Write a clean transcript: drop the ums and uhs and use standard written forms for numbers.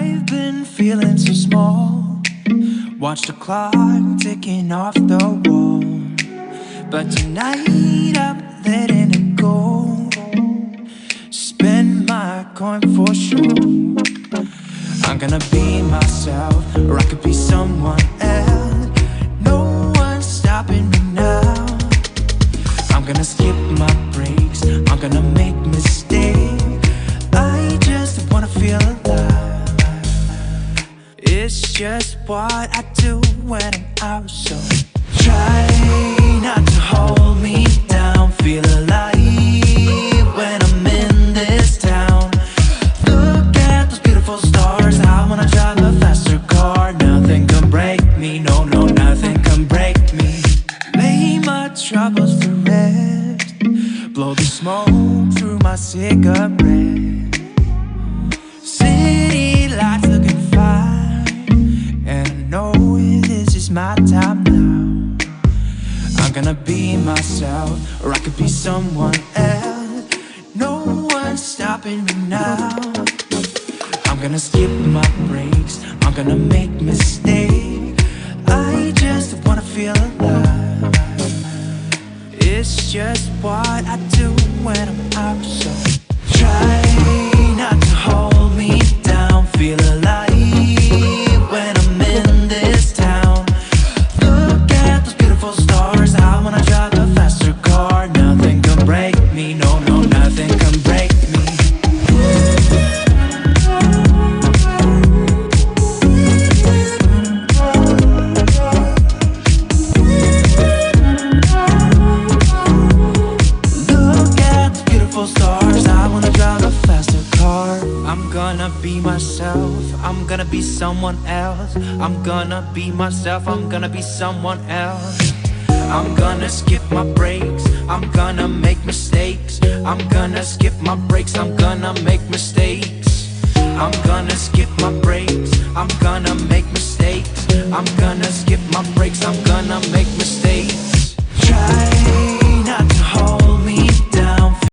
I've been feeling so small. Watch the clock ticking off the wall. But tonight I'm letting it go. Spend my coin for sure. I'm gonna be myself, or I could be someone else. No one's stopping me now. I'm gonna skip my breaks, I'm gonna make mistakes. I just wanna feel alive. It's just what I do when I'm out. So try not to hold me down. Feel alive when I'm in this town. Look at those beautiful stars. I wanna drive a faster car. Nothing can break me, no, no, nothing can break me. Lay my troubles to rest. Blow the smoke through my cigarette. City lights looking fine, and I know this is my time now. I'm gonna be myself, or I could be someone else. No one's stopping me now. I'm gonna skip my breaks, I'm gonna make mistakes. I just wanna feel alive. It's just what I do when I'm out. So try not to hold me down. Feel alive when I'm in this town. Look at those beautiful stars. I wanna drive a faster car. Nothing can break me, no, no, nothing can break me. Stars, I wanna drive a faster car. I'm gonna be myself, I'm gonna be someone else. I'm gonna be myself, I'm gonna be someone else. I'm gonna skip my breaks, I'm gonna make mistakes. I'm gonna skip my breaks, I'm gonna make mistakes. I'm gonna skip my breaks, I'm gonna make mistakes. I'm gonna skip my breaks, I'm gonna make